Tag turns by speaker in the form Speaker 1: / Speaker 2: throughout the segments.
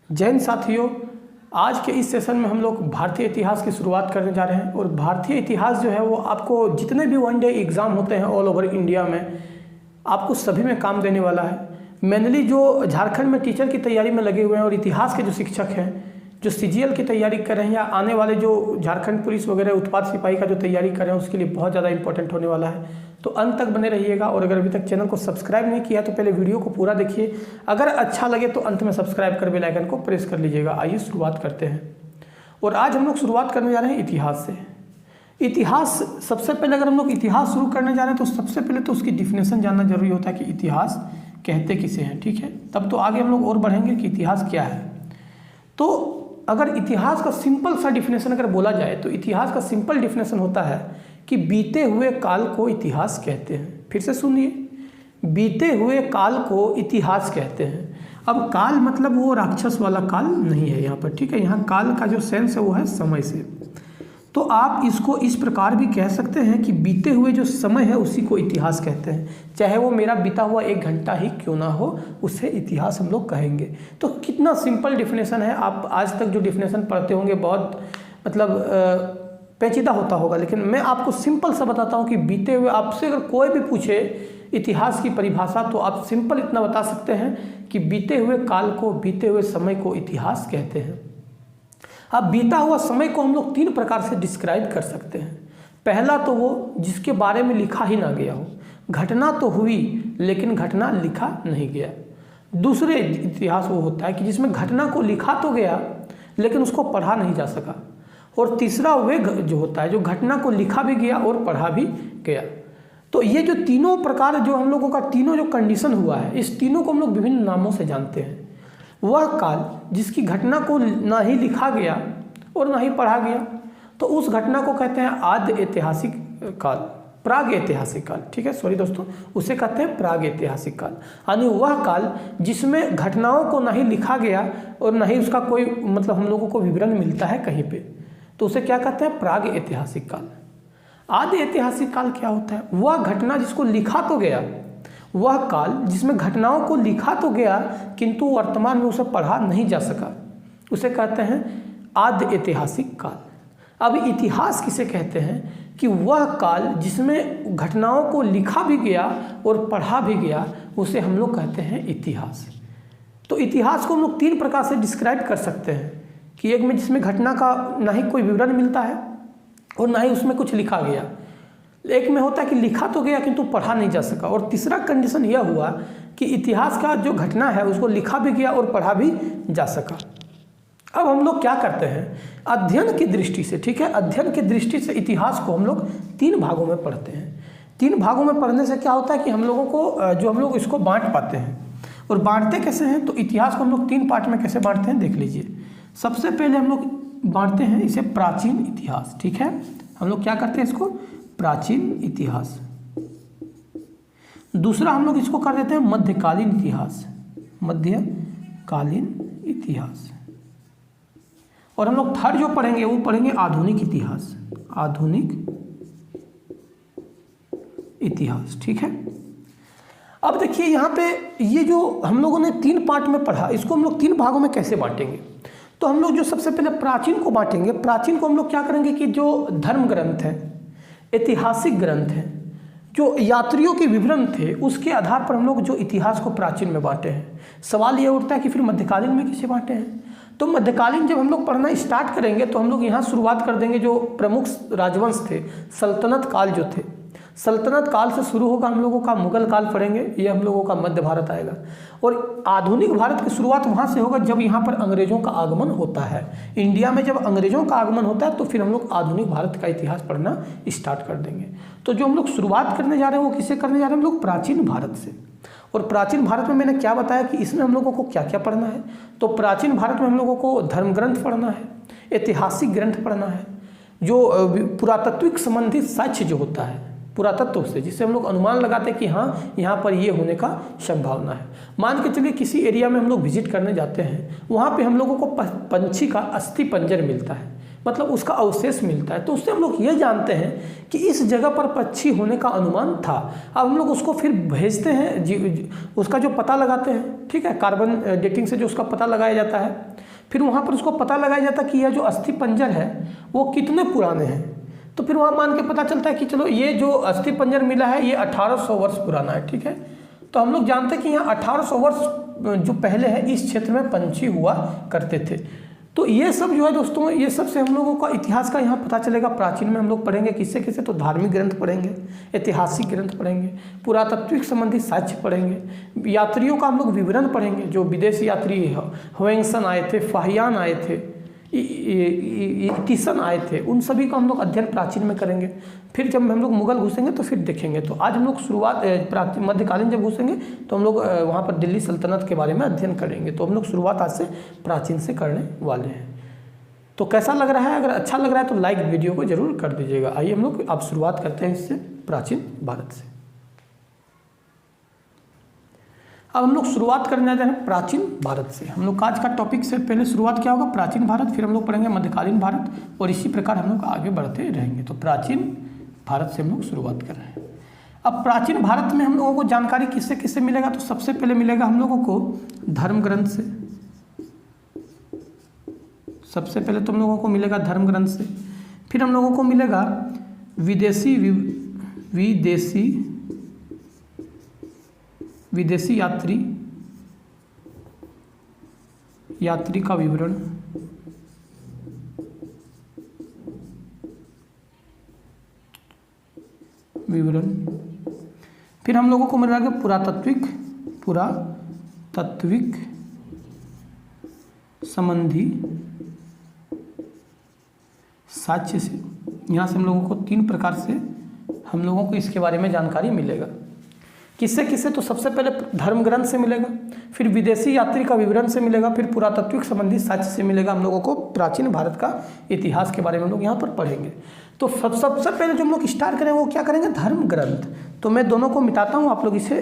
Speaker 1: जय हिंद साथियों, आज के इस सेशन में हम लोग भारतीय इतिहास की शुरुआत करने जा रहे हैं। और भारतीय इतिहास जो है वो आपको जितने भी वनडे एग्ज़ाम होते हैं ऑल ओवर इंडिया में, आपको सभी में काम देने वाला है। मेनली जो झारखंड में टीचर की तैयारी में लगे हुए हैं और इतिहास के जो शिक्षक हैं, जो सीजीएल की तैयारी कर रहे हैं या आने वाले जो झारखंड पुलिस वगैरह उत्पाद सिपाही का जो तैयारी कर रहे हैं, उसके लिए बहुत ज़्यादा इंपॉर्टेंट होने वाला है। तो अंत तक बने रहिएगा। और अगर अभी तक चैनल को सब्सक्राइब नहीं किया तो पहले वीडियो को पूरा देखिए, अगर अच्छा लगे तो अंत में सब्सक्राइब कर बेल आइकन को प्रेस कर लीजिएगा। आइए शुरुआत करते हैं। और आज हम लोग शुरुआत करने जा रहे हैं इतिहास से। इतिहास, सबसे पहले अगर हम लोग इतिहास शुरू करने जा रहे हैं तो सबसे पहले तो उसकी डिफिनेशन जानना जरूरी होता है कि इतिहास कहते किसे हैं। ठीक है, तब तो आगे हम लोग और बढ़ेंगे कि इतिहास क्या है। तो अगर इतिहास का सिंपल सा डिफिनेशन अगर बोला जाए तो इतिहास का सिंपल डिफिनेशन होता है कि बीते हुए काल को इतिहास कहते हैं। फिर से सुनिए, बीते हुए काल को इतिहास कहते हैं। अब काल मतलब वो राक्षस वाला काल नहीं है यहाँ पर, ठीक है। यहाँ काल का जो सेंस है वो है समय से। तो आप इसको इस प्रकार भी कह सकते हैं कि बीते हुए जो समय है उसी को इतिहास कहते हैं। चाहे वो मेरा बीता हुआ 1 घंटा ही क्यों ना हो, उसे इतिहास हम लोग कहेंगे। तो कितना सिंपल डिफिनेशन है। आप आज तक जो डिफिनेशन पढ़ते होंगे बहुत मतलब पेचीदा होता होगा, लेकिन मैं आपको सिंपल सा बताता हूँ कि बीते हुए, आपसे अगर कोई भी पूछे इतिहास की परिभाषा तो आप सिंपल इतना बता सकते हैं कि बीते हुए काल को, बीते हुए समय को इतिहास कहते हैं। अब बीता हुआ समय को हम लोग 3 प्रकार से डिस्क्राइब कर सकते हैं। पहला तो वो जिसके बारे में लिखा ही ना गया हो, घटना तो हुई लेकिन घटना लिखा नहीं गया। दूसरे इतिहास वो होता है कि जिसमें घटना को लिखा तो गया लेकिन उसको पढ़ा नहीं जा सका। और तीसरा वे जो होता है जो घटना को लिखा भी गया और पढ़ा भी गया। तो ये जो तीनों प्रकार जो हम लोगों का तीनों जो कंडीशन हुआ है, इस तीनों को हम लोग विभिन्न नामों से जानते हैं। वह काल जिसकी घटना को ना ही लिखा गया और ना ही पढ़ा गया, तो उस घटना को कहते हैं आद्य ऐतिहासिक काल, प्राग ऐतिहासिक काल। ठीक है, सॉरी दोस्तों, उसे कहते हैं प्राग ऐतिहासिक काल। यानी वह काल जिसमें घटनाओं को ना ही लिखा गया और ना ही उसका कोई मतलब हम लोगों को विवरण मिलता है कहीं पे, तो उसे क्या कहते हैं, प्राग ऐतिहासिक काल। आद्य ऐतिहासिक काल क्या होता है, वह घटना जिसको लिखा तो गया, वह काल जिसमें घटनाओं को लिखा तो गया किंतु वर्तमान में उसे पढ़ा नहीं जा सका, उसे कहते हैं आद्य ऐतिहासिक काल। अब इतिहास किसे कहते हैं कि वह काल जिसमें घटनाओं को लिखा भी गया और पढ़ा भी गया, उसे हम लोग कहते हैं इतिहास। तो इतिहास को हम लोग 3 प्रकार से डिस्क्राइब कर सकते हैं कि एक में जिसमें घटना का ना ही कोई विवरण मिलता है और ना ही उसमें कुछ लिखा गया। एक में होता है कि लिखा तो गया किंतु पढ़ा नहीं जा सका। और तीसरा कंडीशन यह हुआ कि इतिहास का जो घटना है उसको लिखा भी गया और पढ़ा भी जा सका। अब हम लोग क्या करते हैं अध्ययन की दृष्टि से, ठीक है, अध्ययन की दृष्टि से इतिहास को हम लोग 3 भागों में पढ़ते हैं। 3 भागों में पढ़ने से क्या होता है कि हम लोगों को जो हम लोग इसको बांट पाते हैं। और बांटते कैसे हैं, तो इतिहास को हम लोग 3 पार्ट में कैसे बांटते हैं देख लीजिए। सबसे पहले हम लोग बांटते हैं इसे प्राचीन इतिहास। ठीक है, हम लोग क्या करते हैं इसको, प्राचीन इतिहास। दूसरा हम लोग इसको कर देते हैं मध्यकालीन इतिहास, मध्यकालीन इतिहास। और हम लोग थर्ड जो पढ़ेंगे वो पढ़ेंगे आधुनिक इतिहास, आधुनिक इतिहास। ठीक है, अब देखिए यहाँ पे ये जो हम लोगों ने 3 पार्ट में पढ़ा, इसको हम लोग 3 भागों में कैसे बांटेंगे। तो हम लोग जो सबसे पहले प्राचीन को बांटेंगे, प्राचीन को हम लोग क्या करेंगे कि जो धर्म ग्रंथ हैं, ऐतिहासिक ग्रंथ हैं, जो यात्रियों के विवरण थे, उसके आधार पर हम लोग जो इतिहास को प्राचीन में बांटे हैं। सवाल ये उठता है कि फिर मध्यकालीन में किसे बांटे हैं। तो मध्यकालीन जब हम लोग पढ़ना स्टार्ट करेंगे तो हम लोग यहाँ शुरुआत कर देंगे जो प्रमुख राजवंश थे, सल्तनत काल जो थे, सल्तनत काल से शुरू होगा हम लोगों का मुगल काल पढ़ेंगे, ये हम लोगों का मध्य भारत आएगा। और आधुनिक भारत की शुरुआत वहाँ से होगा जब यहाँ पर अंग्रेजों का आगमन होता है। इंडिया में जब अंग्रेजों का आगमन होता है तो फिर हम लोग आधुनिक भारत का इतिहास पढ़ना स्टार्ट कर देंगे। तो जो हम लोग शुरुआत करने जा रहे हैं वो किससे करने जा रहे हैं, हम लोग प्राचीन भारत से। और प्राचीन भारत में मैंने क्या बताया कि इसमें हम लोगों को क्या क्या पढ़ना है। तो प्राचीन भारत में हम लोगों को धर्म ग्रंथ पढ़ना है, ऐतिहासिक ग्रंथ पढ़ना है, जो पुरातत्विक संबंधित साक्ष्य जो होता है पुरातत्व से, जिससे हम लोग अनुमान लगाते हैं कि हाँ यहाँ पर ये होने का संभावना है। मान के चलिए किसी एरिया में हम लोग विजिट करने जाते हैं, वहाँ पे हम लोगों को पंछी का अस्थि पंजर मिलता है, मतलब उसका अवशेष मिलता है। तो उससे हम लोग ये जानते हैं कि इस जगह पर पक्षी होने का अनुमान था। अब हम लोग उसको फिर भेजते हैं उसका जो पता लगाते हैं, ठीक है, कार्बन डेटिंग से जो उसका पता लगाया जाता है। फिर वहाँ पर उसको पता लगाया जाता कि यह जो अस्थि पंजर है वो कितने पुराने हैं। तो फिर वहाँ मान के पता चलता है कि चलो ये जो अस्थि पंजर मिला है ये 1800 वर्ष पुराना है, ठीक है। तो हम लोग जानते हैं कि यहाँ 1800 वर्ष जो पहले है इस क्षेत्र में पंछी हुआ करते थे। तो ये सब जो है दोस्तों, ये सब से हम लोगों का इतिहास का यहाँ पता चलेगा। प्राचीन में हम लोग पढ़ेंगे किससे किससे, तो धार्मिक ग्रंथ पढ़ेंगे, ऐतिहासिक ग्रंथ पढ़ेंगे, पुरातात्विक संबंधी साक्ष्य पढ़ेंगे, यात्रियों का हम लोग विवरण पढ़ेंगे, जो विदेशी यात्री ह्वेंसन आए थे, फाहियान आए थे, ईटिसन आए थे, उन सभी का हम लोग अध्ययन प्राचीन में करेंगे। फिर जब हम लोग मुगल घुसेंगे तो फिर देखेंगे। तो आज हम लोग शुरुआत प्राचीन मध्यकालीन जब घुसेंगे तो हम लोग वहाँ पर दिल्ली सल्तनत के बारे में अध्ययन करेंगे। तो हम लोग शुरुआत आज से प्राचीन से करने वाले हैं। तो कैसा लग रहा है? अगर अच्छा लग रहा है तो लाइक वीडियो को जरूर कर दीजिएगा। आइए हम लोग अब शुरुआत करते हैं इससे, प्राचीन भारत से। अब हम लोग शुरुआत करने जा रहे हैं प्राचीन भारत से। हम लोग आज का टॉपिक से पहले शुरुआत क्या होगा? प्राचीन भारत, फिर हम लोग पढ़ेंगे मध्यकालीन भारत, और इसी प्रकार हम लोग आगे बढ़ते रहेंगे। तो प्राचीन भारत से हम लोग शुरुआत कर रहे हैं। अब प्राचीन भारत में हम लोगों को जानकारी किससे किससे मिलेगा? तो सबसे पहले मिलेगा हम लोगों को धर्म ग्रंथ से। सबसे पहले तो हम लोगों को मिलेगा धर्म ग्रंथ से। फिर हम लोगों को मिलेगा विदेशी यात्री का विवरण। फिर हम लोगों को मिल रहा है पुरातात्विक संबंधी साक्ष्य से। यहाँ से हम लोगों को 3 प्रकार से हम लोगों को इसके बारे में जानकारी मिलेगा। किससे किससे? तो सबसे पहले धर्म ग्रंथ से मिलेगा, फिर विदेशी यात्री का विवरण से मिलेगा, फिर पुरातात्विक संबंधी साक्ष्य से मिलेगा। हम लोगों को प्राचीन भारत का इतिहास के बारे में हम लोग यहाँ पर पढ़ेंगे। तो सबसे पहले जो हम लोग स्टार्ट करेंगे वो क्या करेंगे? धर्म ग्रंथ। तो मैं दोनों को मिटाता हूँ, आप लोग इसे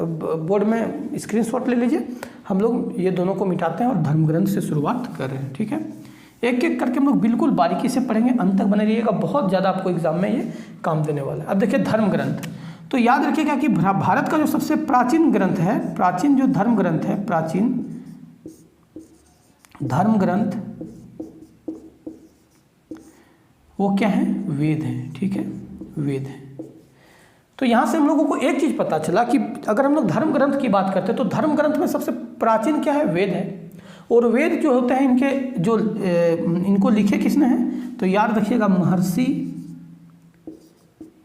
Speaker 1: बोर्ड में स्क्रीनशॉट ले लीजिए। हम लोग ये दोनों को मिटाते हैं और धर्म ग्रंथ से शुरुआत कर रहे हैं, ठीक है। एक एक करके हम लोग बिल्कुल बारीकी से पढ़ेंगे, अंत तक बने रहिएगा, बहुत ज़्यादा आपको एग्जाम में ये काम देने वाला है। अब देखिए धर्म ग्रंथ, तो याद रखिएगा कि भारत का जो सबसे प्राचीन ग्रंथ है, प्राचीन जो धर्म ग्रंथ है, प्राचीन धर्म ग्रंथ वो क्या है? वेद है, ठीक है, वेद है। तो यहाँ से हम लोगों को एक चीज़ पता चला कि अगर हम लोग धर्म ग्रंथ की बात करते हैं तो धर्म ग्रंथ में सबसे प्राचीन क्या है? वेद है। और वेद जो होते हैं इनके जो इनको लिखे किसने हैं? तो याद रखिएगा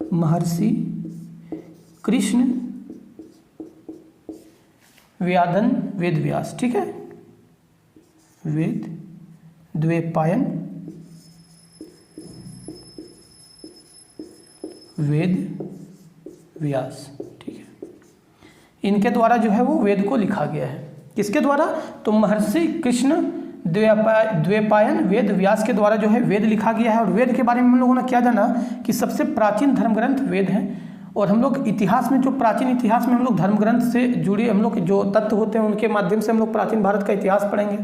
Speaker 1: महर्षि कृष्ण व्यादन वेद व्यास, ठीक है, वेद द्वैपायन वेद व्यास, ठीक है। इनके द्वारा जो है वो वेद को लिखा गया है। किसके द्वारा? तो महर्षि कृष्ण द्वैपायन वेद व्यास के द्वारा जो है वेद लिखा गया है। और वेद के बारे में हम लोगों ने क्या जाना कि सबसे प्राचीन धर्म ग्रंथ वेद है। और हम लोग इतिहास में, जो प्राचीन इतिहास में हम लोग धर्म ग्रंथ से जुड़े हम लोग जो तत्व होते हैं उनके माध्यम से हम लोग प्राचीन भारत का इतिहास पढ़ेंगे।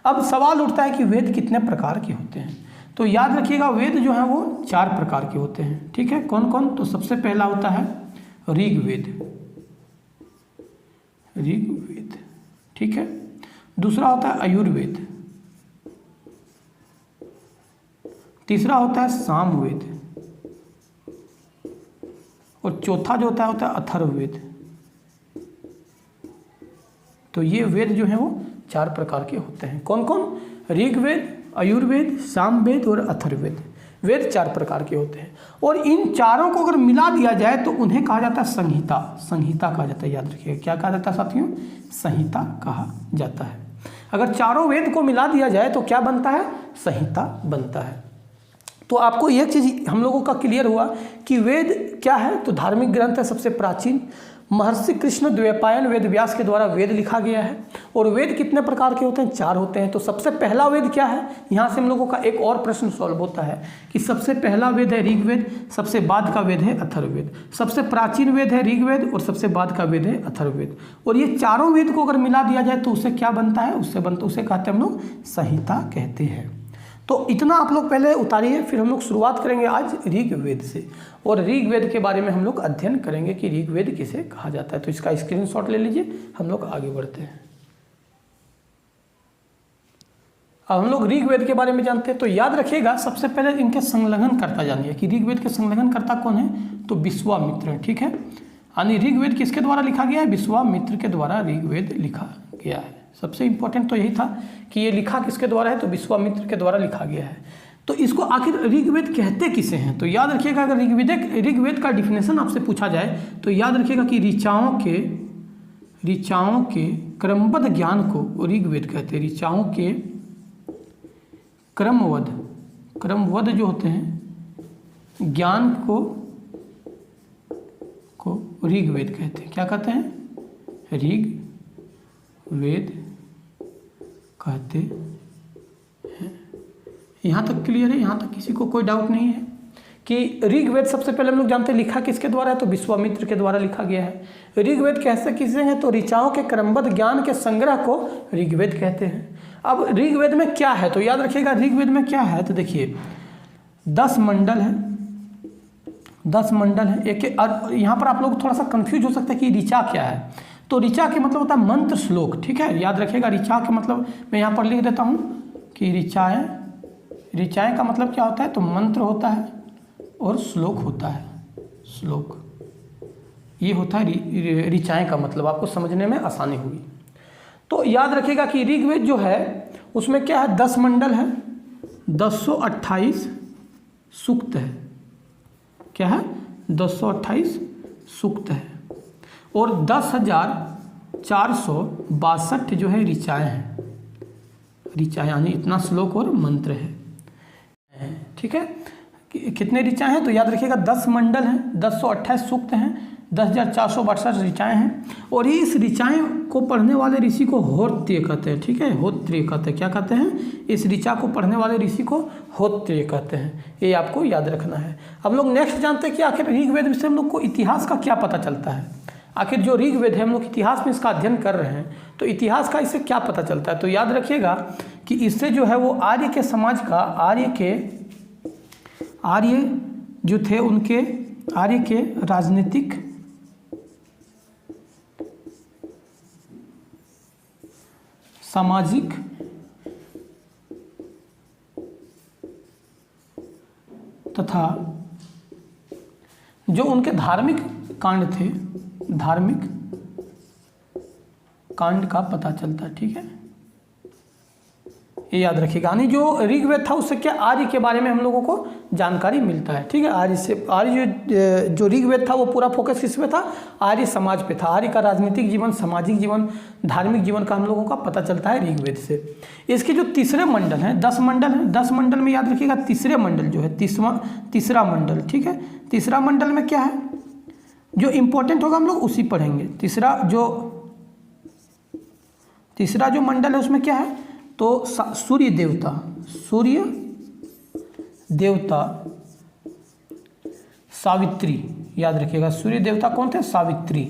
Speaker 1: अब सवाल उठता है कि वेद कितने प्रकार के होते हैं? तो याद रखिएगा वेद जो है वो 4 प्रकार के होते हैं, ठीक है। कौन कौन? तो सबसे पहला होता है ऋग्वेद, ठीक है। दूसरा होता है आयुर्वेद, तीसरा होता है सामवेद, और चौथा जो होता है अथर्ववेद। तो ये वेद जो है वो 4 प्रकार के होते हैं। कौन कौन? ऋग्वेद, आयुर्वेद, सामवेद और अथर्ववेद। वेद 4 प्रकार के होते हैं। और इन चारों को अगर मिला दिया जाए तो उन्हें कहा जाता है संहिता। संहिता कहा जाता है, याद रखिएगा क्या कहा जाता है साथियों? संहिता कहा जाता है। अगर चारों वेद को मिला दिया जाए तो क्या बनता है? संहिता बनता है। तो आपको एक चीज़ हम लोगों का क्लियर हुआ कि वेद क्या है? तो धार्मिक ग्रंथ है सबसे प्राचीन। महर्षि कृष्ण द्वैपायन वेद व्यास के द्वारा वेद लिखा गया है। और वेद कितने प्रकार के होते हैं? 4 होते हैं। तो सबसे पहला वेद क्या है? यहाँ से हम लोगों का एक और प्रश्न सॉल्व होता है कि सबसे पहला वेद है ऋग्वेद, सबसे बाद का वेद है अथर्ववेद। सबसे प्राचीन वेद है ऋग्वेद और सबसे बाद का वेद है अथर्ववेद। और ये चारों वेद को अगर मिला दिया जाए तो उससे क्या बनता है? उसे कहते हैं हम लोग संहिता कहते हैं। तो इतना आप लोग पहले उतारिए, फिर हम लोग शुरुआत करेंगे आज ऋग्वेद से। और ऋग्वेद के बारे में हम लोग अध्ययन करेंगे कि ऋग्वेद किसे कहा जाता है। तो इसका स्क्रीनशॉट ले लीजिए, हम लोग आगे बढ़ते हैं। अब हम लोग ऋग्वेद के बारे में जानते हैं, तो याद रखिएगा सबसे पहले इनके संलग्नकर्ता जानिए कि ऋग्वेद के संलग्नकर्ता कौन है, तो विश्वामित्र है। ठीक है, यानी ऋग्वेद किसके द्वारा लिखा गया है, विश्वामित्र के द्वारा ऋग्वेद लिखा गया है। सबसे इंपॉर्टेंट तो यही था कि ये लिखा किसके द्वारा है, तो विश्वामित्र के द्वारा लिखा गया है। तो इसको आखिर ऋग्वेद कहते किसे हैं, तो याद रखिएगा अगर ऋग्वेद का डिफिनेशन आपसे पूछा जाए तो याद रखिएगा कि ऋचाओं के क्रमबद्ध ज्ञान को ऋग्वेद कहते हैं। ऋचाओं के क्रमबद्ध जो होते हैं ज्ञान को ऋग्वेद कहते हैं। क्या कहते हैं, ऋग्वेद कहते हैं। यहाँ तक क्लियर है, यहाँ तक किसी को कोई डाउट नहीं है कि ऋग्वेद सबसे पहले हम लोग जानते हैं लिखा किसके द्वारा है, तो विश्वामित्र के द्वारा लिखा गया है। ऋग्वेद कैसे किसे हैं, तो ऋचाओं के क्रमबद्ध ज्ञान के संग्रह को ऋग्वेद कहते हैं। अब ऋग्वेद में क्या है, तो याद रखिएगा ऋग्वेद में क्या है, तो देखिए 10 मंडल है। एक यहाँ पर आप लोग थोड़ा सा कंफ्यूज हो सकते हैं कि ऋचा क्या है। तो ऋचा के मतलब होता है मंत्र श्लोक। ठीक है, याद रखिएगा ऋचा के मतलब मैं यहाँ पर लिख देता हूँ कि ऋचाएँ का मतलब क्या होता है, तो मंत्र होता है और श्लोक होता है। श्लोक ये होता है ऋचाएँ का मतलब, आपको समझने में आसानी होगी। तो याद रखिएगा कि ऋग्वेद जो है उसमें क्या है, 10 मंडल है, 1028 सूक्त है। क्या है, 1028 सूक्त है और 10,462 जो है ऋचाएँ हैं। ऋचाएँ यानी इतना श्लोक और मंत्र है। ठीक है, कितने ऋचाएँ हैं, तो याद रखिएगा 10 मंडल हैं, 1028 सूक्त हैं, 10,462 ऋचाएँ हैं और ये इस ऋचाएँ को पढ़ने वाले ऋषि को होत्रेय कहते हैं। ठीक है, होत्रेय कहते हैं। क्या कहते हैं, इस ऋचा को पढ़ने वाले ऋषि को होत्रेय कहते हैं। ये आपको याद रखना है। हम लोग नेक्स्ट जानते हैं कि आखिर ऋग्वेद से हम लोग को इतिहास का क्या पता चलता है। आखिर जो ऋग्वेद है हम लोग इतिहास में इसका अध्ययन कर रहे हैं, तो इतिहास का इससे क्या पता चलता है, तो याद रखिएगा कि इससे जो है वो आर्य के समाज का आर्य जो थे उनके आर्य के राजनीतिक, सामाजिक तथा जो उनके धार्मिक कांड थे, धार्मिक कांड का पता चलता है। ठीक है, ये याद रखिएगा। यानी जो ऋग्वेद था उससे क्या आर्य के बारे में हम लोगों को जानकारी मिलता है। ठीक है, आर्य जो ऋग्वेद था वो पूरा फोकस किस पे था, आर्य समाज पे था। आर्य का राजनीतिक जीवन, सामाजिक जीवन, धार्मिक जीवन का हम लोगों का पता चलता है ऋग्वेद से। इसके जो तीसरे मंडल हैं, 10 मंडल हैं, 10 मंडल में याद रखिएगा तीसरे मंडल जो है तीसरा मंडल। ठीक है, तीसरा मंडल में क्या है, जो इम्पोर्टेंट होगा हम लोग उसी पढ़ेंगे। तीसरा जो मंडल है उसमें क्या है, तो सूर्य देवता सावित्री। याद रखिएगा सूर्य देवता कौन थे, सावित्री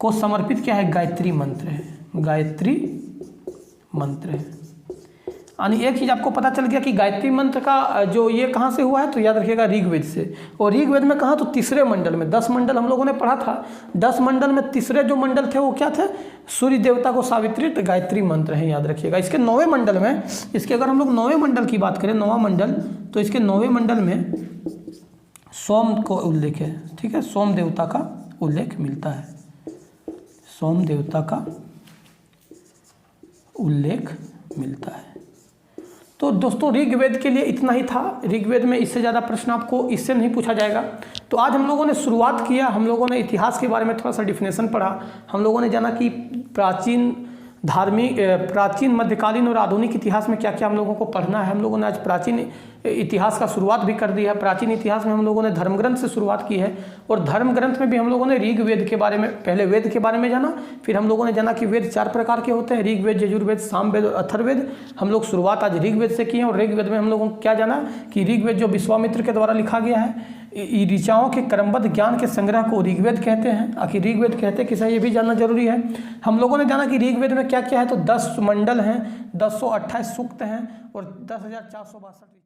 Speaker 1: को समर्पित क्या है, गायत्री मंत्र है। गायत्री मंत्र है। यानी एक चीज़ आपको पता चल गया कि गायत्री मंत्र का जो ये कहाँ से हुआ है, तो याद रखिएगा ऋग्वेद से। और ऋग्वेद में कहाँ, तो तीसरे मंडल में। 10 मंडल हम लोगों ने पढ़ा था, 10 मंडल में तीसरे जो मंडल थे वो क्या थे, सूर्य देवता को सावित्री गायत्री मंत्र है। याद रखिएगा। इसके 9वें मंडल में, इसके अगर हम लोग 9वें मंडल की बात करें, 9वां मंडल, तो इसके 9वें मंडल में सोम को उल्लेख है। ठीक है, सोम देवता का उल्लेख मिलता है। सोम देवता का उल्लेख मिलता है। तो दोस्तों ऋग्वेद के लिए इतना ही था। ऋग्वेद में इससे ज़्यादा प्रश्न आपको इससे नहीं पूछा जाएगा। तो आज हम लोगों ने शुरुआत किया, हम लोगों ने इतिहास के बारे में थोड़ा सा डिफिनेशन पढ़ा। हम लोगों ने जाना कि प्राचीन मध्यकालीन और आधुनिक इतिहास में क्या क्या हम लोगों को पढ़ना है। हम लोगों ने आज प्राचीन इतिहास का शुरुआत भी कर दी है। प्राचीन इतिहास में हम लोगों ने धर्म ग्रंथ से शुरुआत की है और धर्म ग्रंथ में भी हम लोगों ने ऋग्वेद के बारे में, पहले वेद के बारे में जाना, फिर हम लोगों ने जाना कि वेद 4 प्रकार के होते हैं, ऋग्वेद, यजुर्वेद, सामवेद और अथर्ववेद। हम लोग शुरुआत आज ऋग्वेद से किए हैं और ऋग्वेद में हम लोगों को क्या जाना कि ऋग्वेद जो विश्वामित्र के द्वारा लिखा गया है, ऋचाओं के क्रमबद्ध ज्ञान के संग्रह को ऋग्वेद कहते हैं। आखिर ऋग्वेद कहते किसे, ये भी जानना जरूरी है। हम लोगों ने जाना कि ऋग्वेद में क्या क्या है, तो 10 मंडल हैं, 1028 सूक्त हैं और 10,462